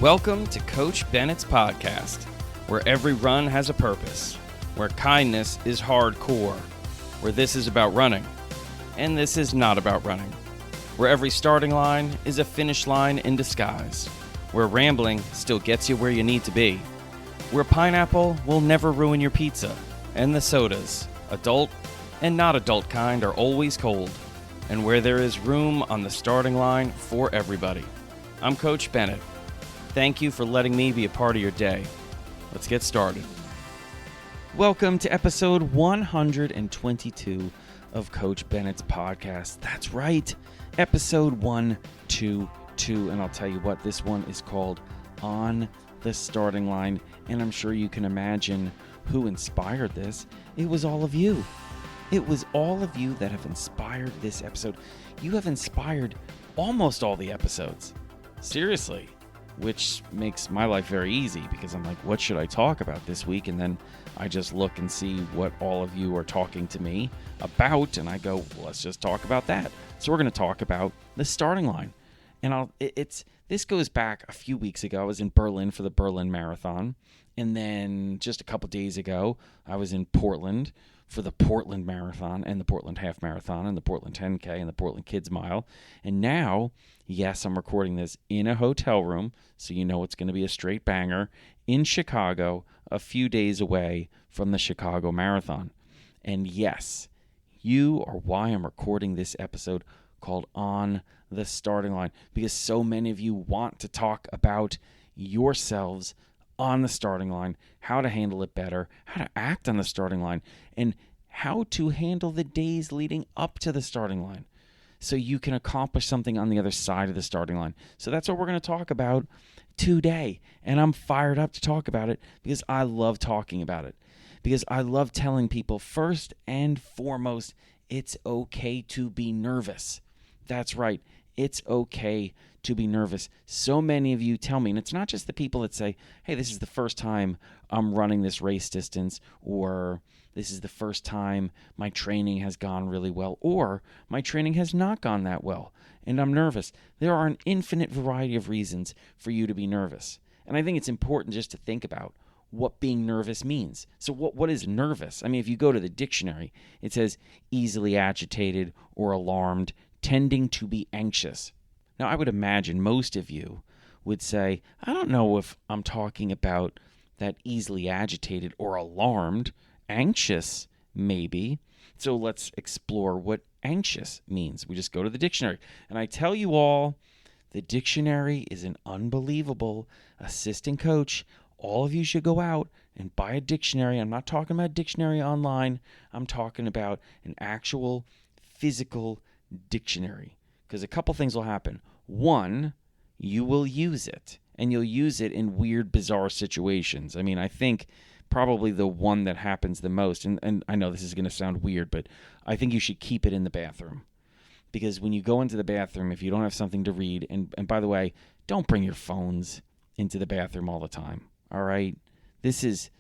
Welcome to Coach Bennett's podcast, where every run has a purpose, where kindness is hardcore, where this is about running, and this is not about running, where every starting line is a finish line in disguise, where rambling still gets you where you need to be, where pineapple will never ruin your pizza, and the sodas, adult and not adult kind, are always cold, and where there is room on the starting line for everybody. I'm Coach Bennett. Thank you for letting me be a part of your day. Let's get started. Welcome to episode 122 of Coach Bennett's podcast. That's right, episode 122. And I'll tell you what, this one is called On the Starting Line. And I'm sure you can imagine who inspired this. It was all of you. It was all of you that have inspired this episode. You have inspired almost all the episodes. Seriously. Which makes my life very easy because I'm like, what should I talk about this week? And then I just look and see what all of you are talking to me about, and I go, well, let's just talk about that. So we're going to talk about the starting line. And this goes back a few weeks ago. I was in Berlin for the Berlin Marathon, and then just a couple days ago, I was in Portland for the Portland Marathon and the Portland Half Marathon and the Portland 10K and the Portland Kids Mile. And now, yes, I'm recording this in a hotel room, so you know it's going to be a straight banger, in Chicago, a few days away from the Chicago Marathon. And yes, you are why I'm recording this episode called On the Starting Line, because so many of you want to talk about yourselves on the starting line, how to handle it better, how to act on the starting line, and how to handle the days leading up to the starting line so you can accomplish something on the other side of the starting line. So that's what we're going to talk about today. And I'm fired up to talk about it because I love talking about it. Because I love telling people, first and foremost, it's okay to be nervous. That's right. It's okay to be nervous. So many of you tell me, and it's not just the people that say, hey, this is the first time I'm running this race distance, or this is the first time my training has gone really well, or my training has not gone that well, and I'm nervous. There are an infinite variety of reasons for you to be nervous. And I think it's important just to think about what being nervous means. So what is nervous? I mean, if you go to the dictionary, it says easily agitated or alarmed, tending to be anxious. Now, I would imagine most of you would say, I don't know if I'm talking about that easily agitated or alarmed. Anxious, maybe. So let's explore what anxious means. We just go to the dictionary. And I tell you all, the dictionary is an unbelievable assistant coach. All of you should go out and buy a dictionary. I'm not talking about a dictionary online. I'm talking about an actual physical dictionary. Because a couple things will happen. One, you will use it. And you'll use it in weird, bizarre situations. I mean, I think probably the one that happens the most, and I know this is going to sound weird, but I think you should keep it in the bathroom. Because when you go into the bathroom, if you don't have something to read, and by the way, don't bring your phones into the bathroom all the time, all right? This is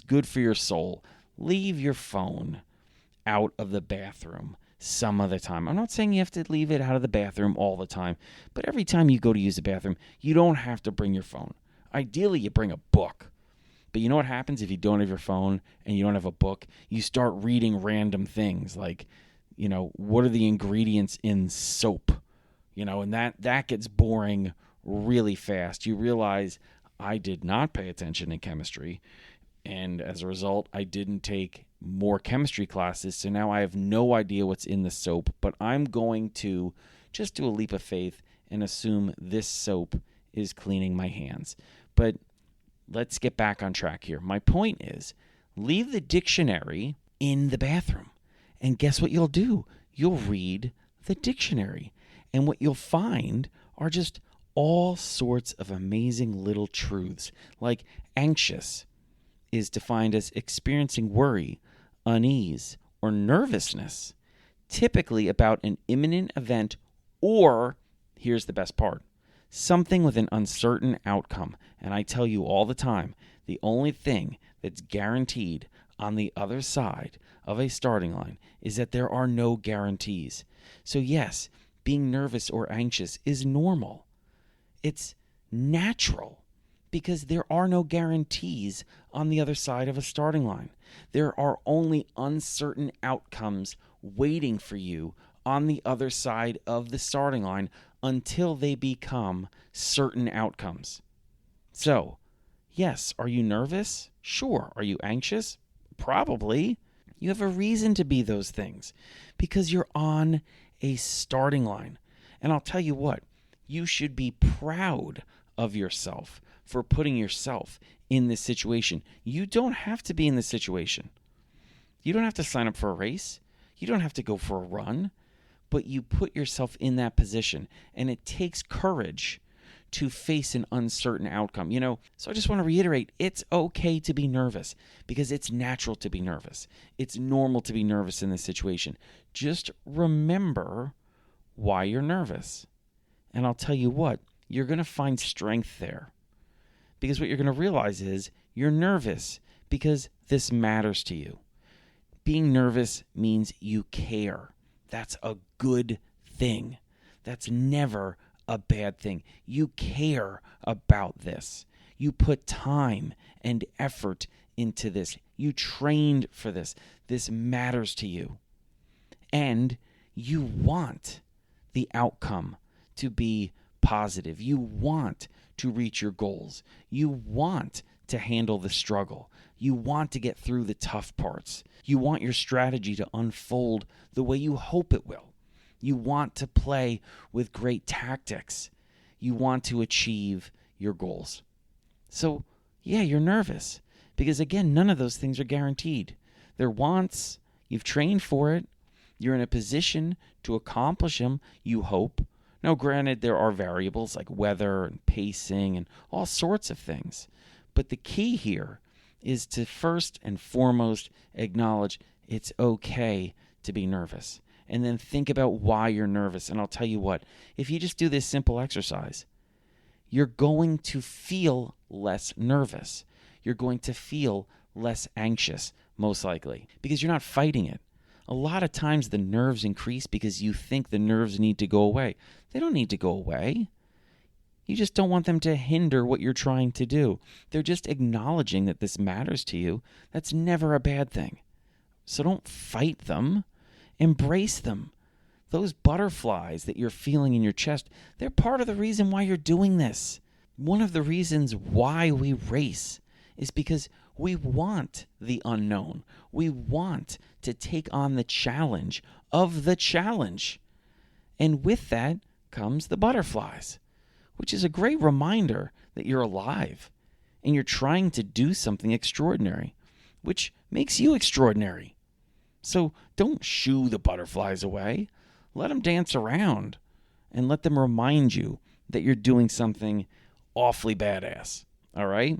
good for your soul. Leave your phone out of the bathroom some of the time. I'm not saying you have to leave it out of the bathroom all the time, but every time you go to use the bathroom, you don't have to bring your phone. Ideally, you bring a book. But you know what happens if you don't have your phone and you don't have a book? You start reading random things like, what are the ingredients in soap? And that gets boring really fast. You realize I did not pay attention in chemistry, and as a result, I didn't take more chemistry classes, so now I have no idea what's in the soap, but I'm going to just do a leap of faith and assume this soap is cleaning my hands. But let's get back on track here. My point is, leave the dictionary in the bathroom, and guess what you'll do? You'll read the dictionary, and what you'll find are just all sorts of amazing little truths, like anxious is defined as experiencing worry, unease, or nervousness, typically about an imminent event or, here's the best part, something with an uncertain outcome. And I tell you all the time, the only thing that's guaranteed on the other side of a starting line is that there are no guarantees. So yes, being nervous or anxious is normal. It's natural. Because there are no guarantees on the other side of a starting line. There are only uncertain outcomes waiting for you on the other side of the starting line until they become certain outcomes. So, yes, are you nervous? Sure. Are you anxious? Probably. You have a reason to be those things because you're on a starting line. And I'll tell you what, you should be proud of yourself for putting yourself in this situation. You don't have to be in this situation. You don't have to sign up for a race. You don't have to go for a run. But you put yourself in that position. And it takes courage to face an uncertain outcome. So I just want to reiterate, it's okay to be nervous because it's natural to be nervous. It's normal to be nervous in this situation. Just remember why you're nervous. And I'll tell you what, you're going to find strength there. Because what you're going to realize is you're nervous because this matters to you. Being nervous means you care. That's a good thing. That's never a bad thing. You care about this. You put time and effort into this. You trained for this. This matters to you. And you want the outcome to be positive. You want to reach your goals. You want to handle the struggle. You want to get through the tough parts. You want your strategy to unfold the way you hope it will. You want to play with great tactics. You want to achieve your goals. So, yeah, you're nervous because, again, none of those things are guaranteed. They're wants. You've trained for it. You're in a position to accomplish them, you hope. Now, granted, there are variables like weather and pacing and all sorts of things. But the key here is to first and foremost acknowledge it's okay to be nervous. And then think about why you're nervous. And I'll tell you what, if you just do this simple exercise, you're going to feel less nervous. You're going to feel less anxious, most likely, because you're not fighting it. A lot of times the nerves increase because you think the nerves need to go away. They don't need to go away. You just don't want them to hinder what you're trying to do. They're just acknowledging that this matters to you. That's never a bad thing. So don't fight them. Embrace them. Those butterflies that you're feeling in your chest, they're part of the reason why you're doing this. One of the reasons why we race is because we want the unknown. We want to take on the challenge of the challenge. And with that comes the butterflies, which is a great reminder that you're alive and you're trying to do something extraordinary, which makes you extraordinary. So don't shoo the butterflies away. Let them dance around and let them remind you that you're doing something awfully badass. All right?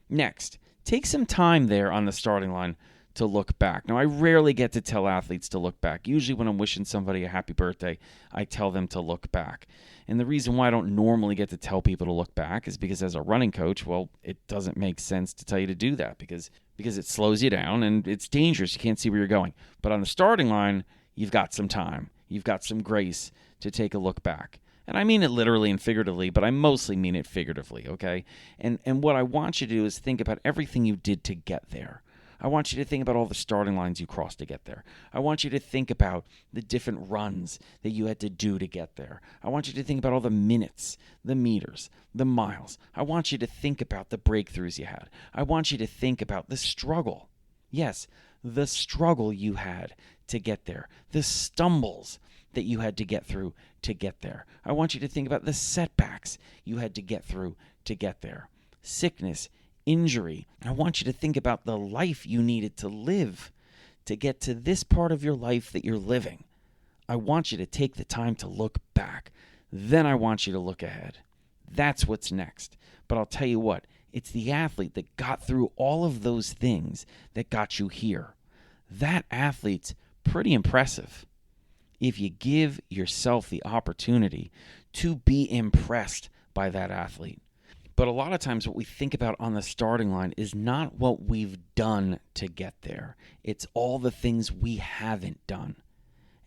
Next, take some time there on the starting line to look back. Now, I rarely get to tell athletes to look back. Usually when I'm wishing somebody a happy birthday, I tell them to look back. And the reason why I don't normally get to tell people to look back is because as a running coach, well, it doesn't make sense to tell you to do that because it slows you down and it's dangerous. You can't see where you're going. But on the starting line, you've got some time. You've got some grace to take a look back. And I mean it literally and figuratively, but I mostly mean it figuratively, okay? And what I want you to do is think about everything you did to get there. I want you to think about all the starting lines you crossed to get there. I want you to think about the different runs that you had to do to get there. I want you to think about all the minutes, the meters, the miles. I want you to think about the breakthroughs you had. I want you to think about the struggle. Yes, the struggle you had to get there. The stumbles that you had to get through to get there. I want you to think about the setbacks you had to get through to get there. Sickness, injury. I want you to think about the life you needed to live to get to this part of your life that you're living. I want you to take the time to look back. Then I want you to look ahead. That's what's next. But I'll tell you what, it's the athlete that got through all of those things that got you here. That athlete's pretty impressive. If you give yourself the opportunity to be impressed by that athlete. But a lot of times what we think about on the starting line is not what we've done to get there. It's all the things we haven't done.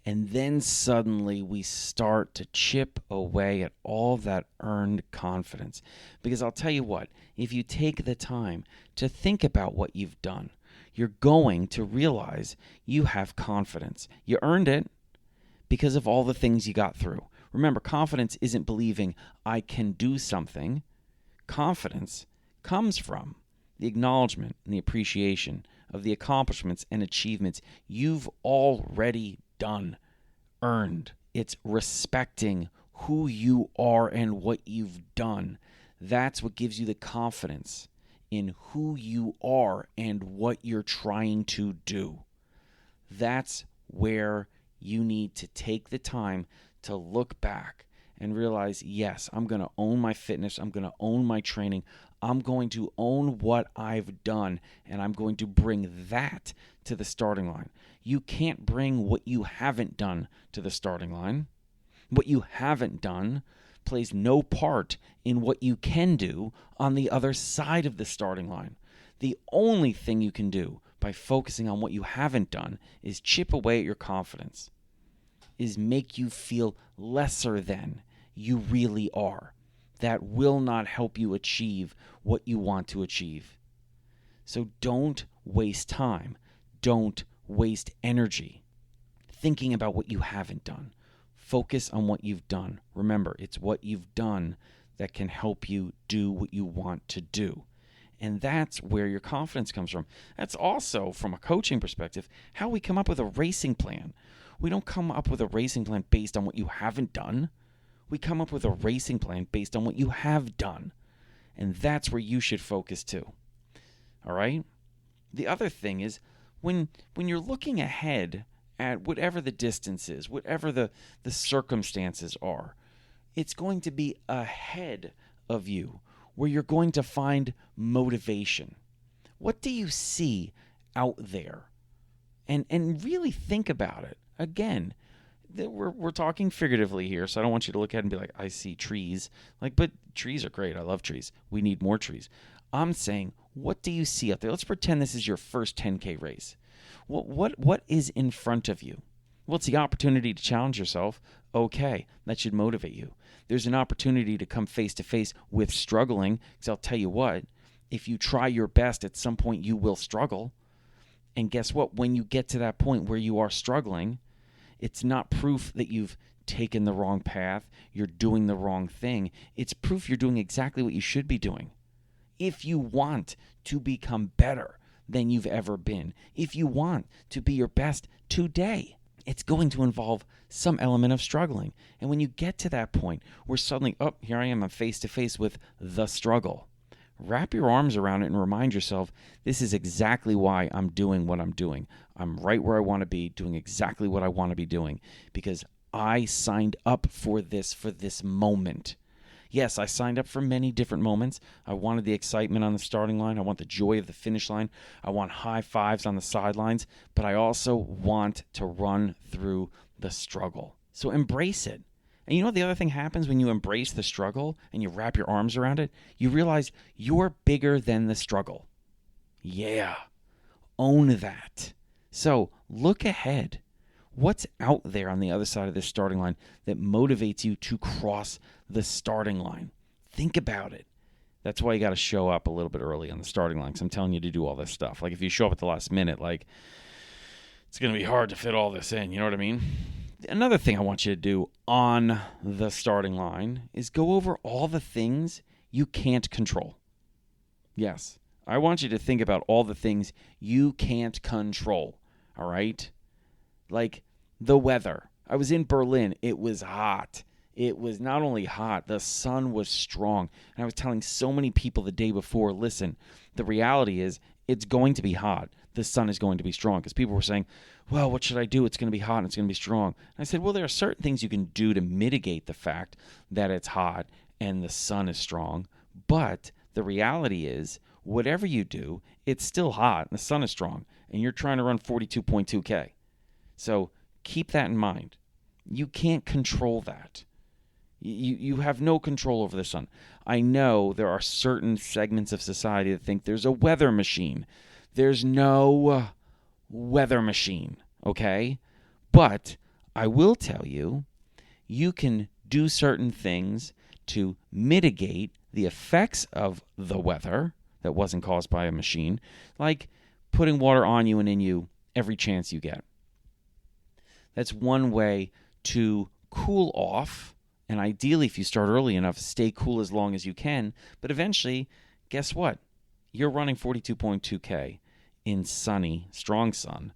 And then suddenly we start to chip away at all that earned confidence. Because I'll tell you what, if you take the time to think about what you've done, you're going to realize you have confidence. You earned it because of all the things you got through. Remember, confidence isn't believing I can do something. Confidence comes from the acknowledgement and the appreciation of the accomplishments and achievements you've already done, earned. It's respecting who you are and what you've done. That's what gives you the confidence in who you are and what you're trying to do. That's where you need to take the time to look back and realize, yes, I'm going to own my fitness. I'm going to own my training. I'm going to own what I've done, and I'm going to bring that to the starting line. You can't bring what you haven't done to the starting line. What you haven't done plays no part in what you can do on the other side of the starting line. The only thing you can do by focusing on what you haven't done is chip away at your confidence, is make you feel lesser than you really are. That will not help you achieve what you want to achieve. So don't waste time. Don't waste energy thinking about what you haven't done. Focus on what you've done. Remember, it's what you've done that can help you do what you want to do. And that's where your confidence comes from. That's also, from a coaching perspective, how we come up with a racing plan. We don't come up with a racing plan based on what you haven't done. We come up with a racing plan based on what you have done. And that's where you should focus too. All right? The other thing is, when you're looking ahead at whatever the distance is, whatever the circumstances are, it's going to be ahead of you where you're going to find motivation. What do you see out there? And really think about it. Again, we're talking figuratively here, so I don't want you to look at it and be like, I see trees. But trees are great. I love trees. We need more trees. I'm saying, what do you see out there? Let's pretend this is your first 10K race. What is in front of you? Well, it's the opportunity to challenge yourself. Okay, that should motivate you. There's an opportunity to come face to face with struggling, because I'll tell you what, if you try your best, at some point you will struggle. And guess what? When you get to that point where you are struggling, it's not proof that you've taken the wrong path, you're doing the wrong thing. It's proof you're doing exactly what you should be doing. If you want to become better than you've ever been, if you want to be your best today, it's going to involve some element of struggling. And when you get to that point where suddenly, here I am, I'm face to face with the struggle. Wrap your arms around it and remind yourself, this is exactly why I'm doing what I'm doing. I'm right where I want to be, doing exactly what I want to be doing, because I signed up for this moment. Yes, I signed up for many different moments. I wanted the excitement on the starting line. I want the joy of the finish line. I want high fives on the sidelines, but I also want to run through the struggle. So embrace it. And you know what the other thing happens when you embrace the struggle and you wrap your arms around it? You realize you're bigger than the struggle. Yeah, own that. So look ahead. What's out there on the other side of this starting line that motivates you to cross the starting line? Think about it. That's why you got to show up a little bit early on the starting line, because I'm telling you to do all this stuff. If you show up at the last minute, it's going to be hard to fit all this in. You know what I mean? Another thing I want you to do on the starting line is go over all the things you can't control. Yes, I want you to think about all the things you can't control, all right? Like the weather. I was in Berlin. It was hot. It was not only hot, the sun was strong. And I was telling so many people the day before, listen, the reality is it's going to be hot. The sun is going to be strong, because people were saying, well, what should I do? It's going to be hot and it's going to be strong. And I said, well, there are certain things you can do to mitigate the fact that it's hot and the sun is strong. But the reality is, whatever you do, it's still hot and the sun is strong. And you're trying to run 42.2K. So keep that in mind. You can't control that. You have no control over the sun. I know there are certain segments of society that think there's a weather machine. There's no weather machine, okay? But I will tell you, you can do certain things to mitigate the effects of the weather that wasn't caused by a machine, like putting water on you and in you every chance you get. That's one way to cool off, and ideally, if you start early enough, stay cool as long as you can. But eventually, guess what? You're running 42.2K in sunny, strong sun,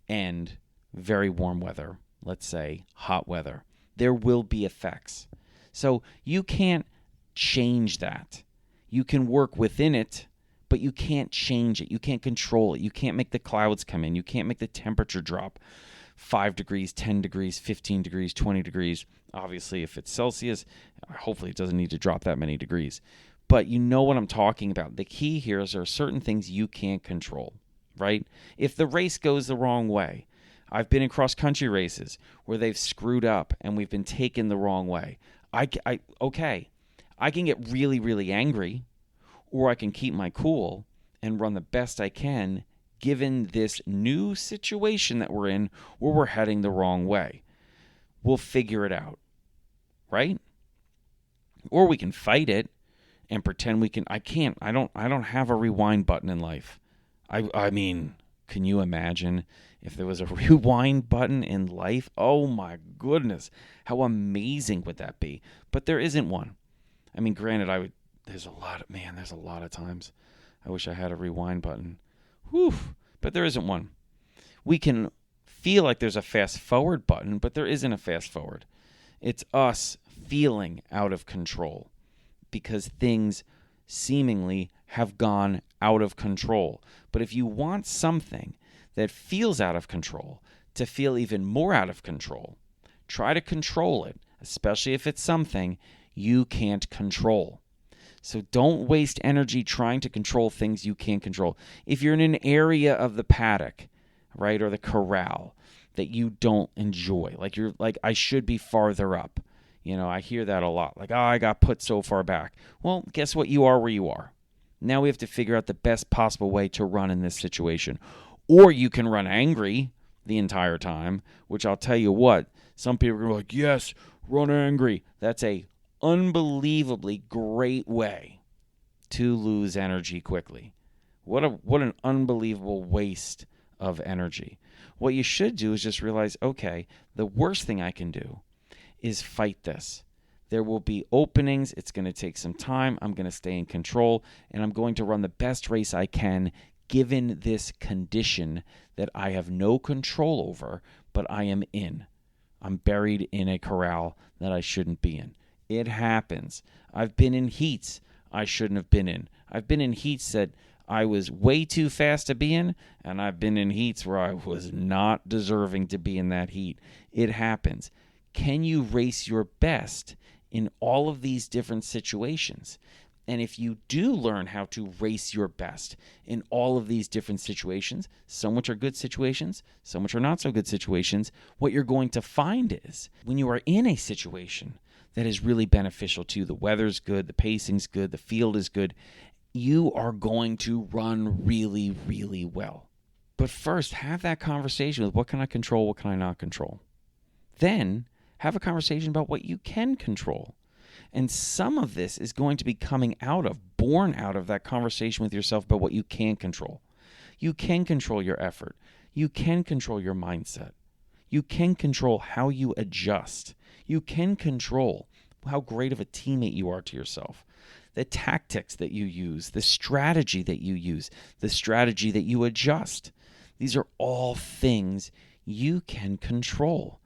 and very warm weather, let's say hot weather. There will be effects. So you can't change that. You can work within it, but you can't change it. You can't control it. You can't make the clouds come in. You can't make the temperature drop 5 degrees, 10 degrees, 15 degrees, 20 degrees. Obviously, if it's Celsius, hopefully it doesn't need to drop that many degrees. But you know what I'm talking about. The key here is there are certain things you can't control, right? If the race goes the wrong way, I've been in cross-country races where they've screwed up and we've been taken the wrong way. I can get really, really angry, or I can keep my cool and run the best I can given this new situation that we're in where we're heading the wrong way. We'll figure it out, right? Or we can fight it and pretend we can. I don't have a rewind button in life. I mean, can you imagine if there was a rewind button in life? Oh my goodness, how amazing would that be? But there isn't one. I mean, granted, there's a lot of times I wish I had a rewind button. Whew, but there isn't one. We can feel like there's a fast forward button, but there isn't a fast forward. It's us feeling out of control because things seemingly have gone out of control. But if you want something that feels out of control to feel even more out of control, try to control it, especially if it's something you can't control. So don't waste energy trying to control things you can't control. If you're in an area of the paddock, right, or the corral that you don't enjoy, like I should be farther up. You know, I hear that a lot. Like, I got put so far back. Well, guess what? You are where you are. Now we have to figure out the best possible way to run in this situation. Or you can run angry the entire time, which I'll tell you what, some people are going to be like, yes, run angry. That's a unbelievably great way to lose energy quickly. What an unbelievable waste of energy. What you should do is just realize, okay, the worst thing I can do is fight this. There will be openings. It's going to take some time. I'm going to stay in control, and I'm going to run the best race I can given this condition that I have no control over, but I am in. I'm buried in a corral that I shouldn't be in. It happens. I've been in heats I shouldn't have been in. I've been in heats that I was way too fast to be in, and I've been in heats where I was not deserving to be in that heat. It happens. Can you race your best in all of these different situations? And if you do learn how to race your best in all of these different situations, some which are good situations, some which are not so good situations, what you're going to find is when you are in a situation that is really beneficial to you, the weather's good, the pacing's good, the field is good, you are going to run really, really well. But first, have that conversation with what can I control, what can I not control? Then have a conversation about what you can control. And some of this is going to be born out of that conversation with yourself about what you can control. You can control your effort. You can control your mindset. You can control how you adjust. You can control how great of a teammate you are to yourself. The tactics that you use, the strategy that you use, the strategy that you adjust. These are all things you can control,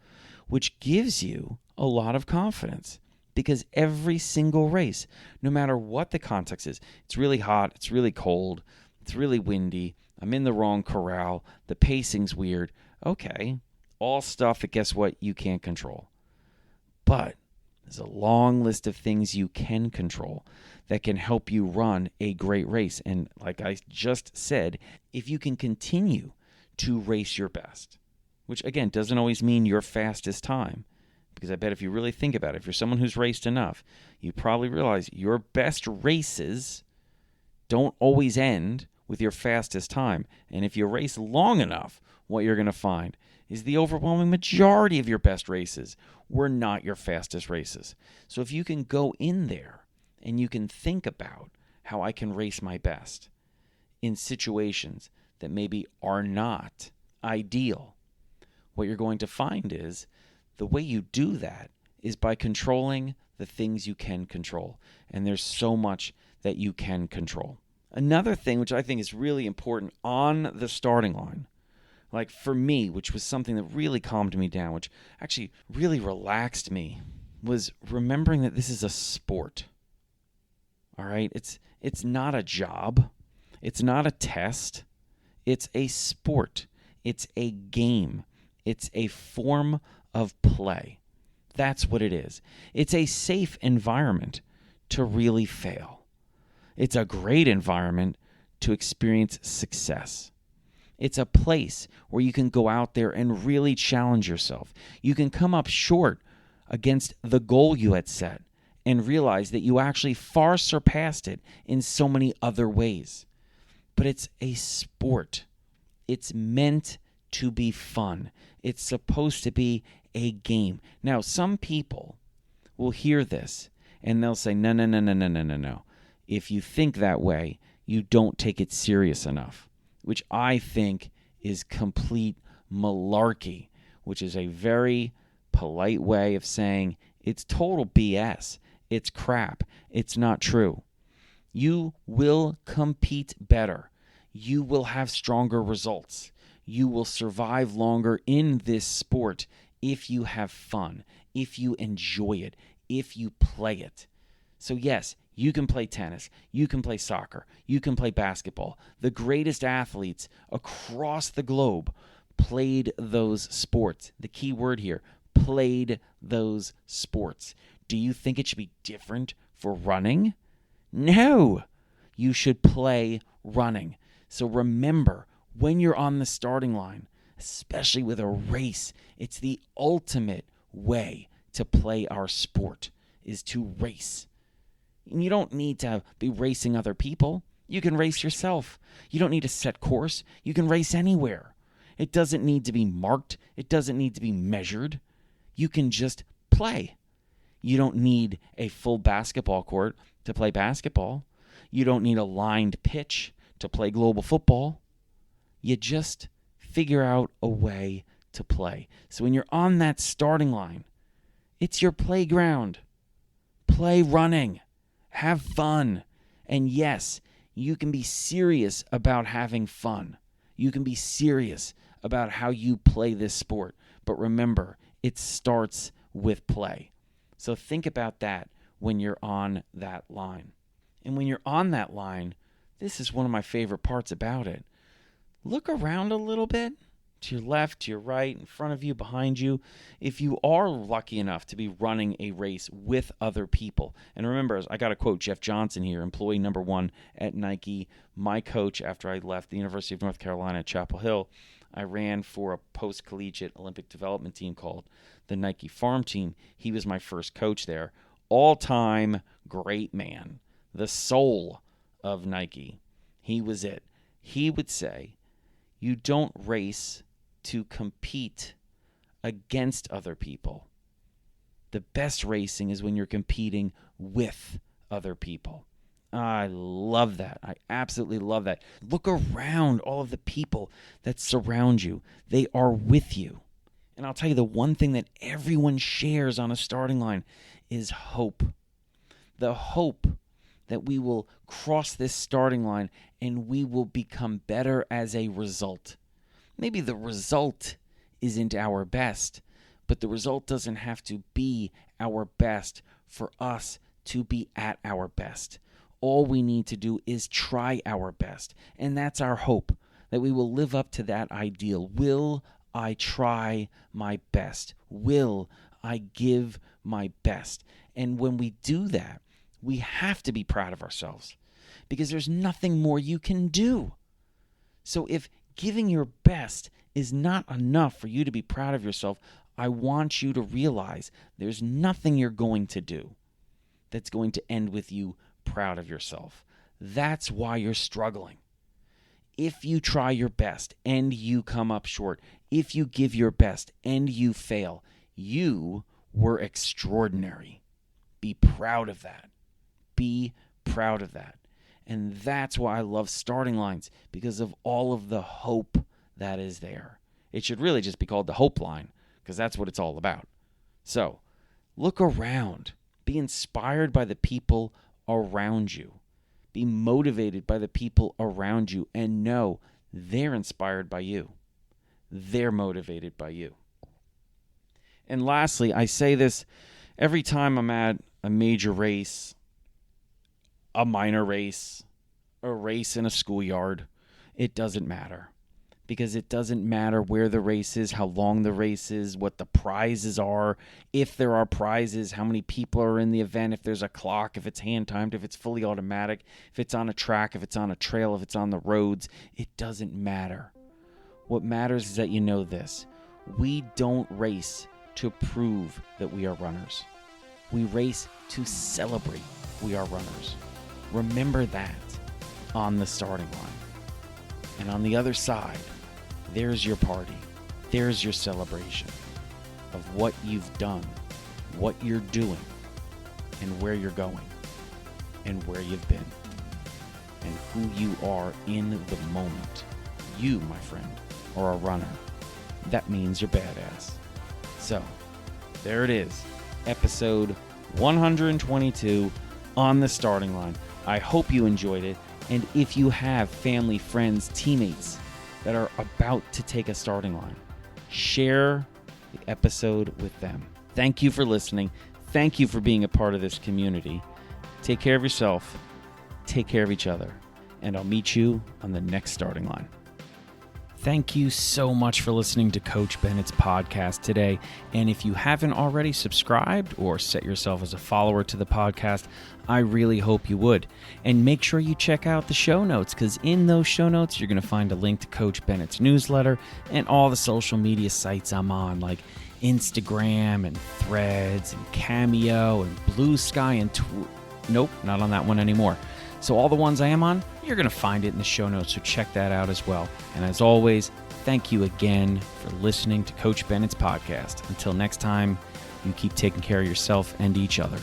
which gives you a lot of confidence. Because every single race, no matter what the context is, it's really hot, it's really cold, it's really windy, I'm in the wrong corral, the pacing's weird. Okay, all stuff that, guess what, you can't control. But there's a long list of things you can control that can help you run a great race. And like I just said, if you can continue to race your best, which again doesn't always mean your fastest time, because I bet if you really think about it, if you're someone who's raced enough, you probably realize your best races don't always end with your fastest time. And if you race long enough, what you're going to find is the overwhelming majority of your best races were not your fastest races. So if you can go in there and you can think about how I can race my best in situations that maybe are not ideal, what you're going to find is the way you do that is by controlling the things you can control. And there's so much that you can control. Another thing which I think is really important on the starting line, like for me, which was something that really calmed me down, which actually really relaxed me, was remembering that this is a sport. All right? It's not a job. It's not a test. It's a sport. It's a game. It's a form of play. That's what it is. It's a safe environment to really fail. It's a great environment to experience success. It's a place where you can go out there and really challenge yourself. You can come up short against the goal you had set and realize that you actually far surpassed it in so many other ways. But it's a sport. It's meant to be fun. It's supposed to be a game. Now, some people will hear this and they'll say, no. If you think that way, you don't take it serious enough, which I think is complete malarkey, which is a very polite way of saying it's total BS. It's crap. It's not true. You will compete better. You will have stronger results. You will survive longer in this sport if you have fun, if you enjoy it, if you play it. So yes, you can play tennis, you can play soccer, you can play basketball. The greatest athletes across the globe played those sports. The key word here, played those sports. Do you think it should be different for running? No, you should play running. So remember, when you're on the starting line, especially with a race, it's the ultimate way to play our sport, is to race. And you don't need to be racing other people. You can race yourself. You don't need to set course. You can race anywhere. It doesn't need to be marked. It doesn't need to be measured. You can just play. You don't need a full basketball court to play basketball. You don't need a lined pitch to play global football. You just figure out a way to play. So when you're on that starting line, it's your playground. Play running. Have fun. And yes, you can be serious about having fun. You can be serious about how you play this sport. But remember, it starts with play. So think about that when you're on that line. And when you're on that line, this is one of my favorite parts about it. Look around a little bit, to your left, to your right, in front of you, behind you, if you are lucky enough to be running a race with other people. And remember, I got to quote Jeff Johnson here, employee number 1 at Nike, my coach after I left the University of North Carolina at Chapel Hill. I ran for a post-collegiate Olympic development team called the Nike Farm Team. He was my first coach there. All-time great man, the soul of Nike. He was it. He would say, you don't race to compete against other people. The best racing is when you're competing with other people. I love that. I absolutely love that. Look around all of the people that surround you. They are with you. And I'll tell you, the one thing that everyone shares on a starting line is hope. The hope that we will cross this starting line and we will become better as a result. Maybe the result isn't our best, but the result doesn't have to be our best for us to be at our best. All we need to do is try our best, and that's our hope, that we will live up to that ideal. Will I try my best? Will I give my best? And when we do that, we have to be proud of ourselves because there's nothing more you can do. So if giving your best is not enough for you to be proud of yourself, I want you to realize there's nothing you're going to do that's going to end with you proud of yourself. That's why you're struggling. if you try your best and you come up short, if you give your best and you fail, you were extraordinary. Be proud of that. Be proud of that. And that's why I love starting lines, because of all of the hope that is there. It should really just be called the hope line, because that's what it's all about. So, look around. Be inspired by the people around you. Be motivated by the people around you, and know they're inspired by you. They're motivated by you. And lastly, I say this every time I'm at a major race, a minor race, a race in a schoolyard. It doesn't matter. Because it doesn't matter where the race is, how long the race is, what the prizes are, if there are prizes, how many people are in the event, if there's a clock, if it's hand-timed, if it's fully automatic, if it's on a track, if it's on a trail, if it's on the roads. It doesn't matter. What matters is that you know this. We don't race to prove that we are runners. We race to celebrate we are runners. Remember that on the starting line. And on the other side, there's your party. There's your celebration of what you've done, what you're doing, and where you're going, and where you've been, and who you are in the moment. You, my friend, are a runner. That means you're badass. So, there it is. Episode 122 on the starting line. I hope you enjoyed it. And if you have family, friends, teammates that are about to take a starting line, share the episode with them. Thank you for listening. Thank you for being a part of this community. Take care of yourself. Take care of each other. And I'll meet you on the next starting line. Thank you so much for listening to Coach Bennett's podcast today. And if you haven't already subscribed or set yourself as a follower to the podcast, I really hope you would. And make sure you check out the show notes, because in those show notes, you're going to find a link to Coach Bennett's newsletter and all the social media sites I'm on, like Instagram and Threads and Cameo and Blue Sky and nope, not on that one anymore. So all the ones I am on, you're going to find it in the show notes, so check that out as well. And as always, thank you again for listening to Coach Bennett's podcast. Until next time, you keep taking care of yourself and each other.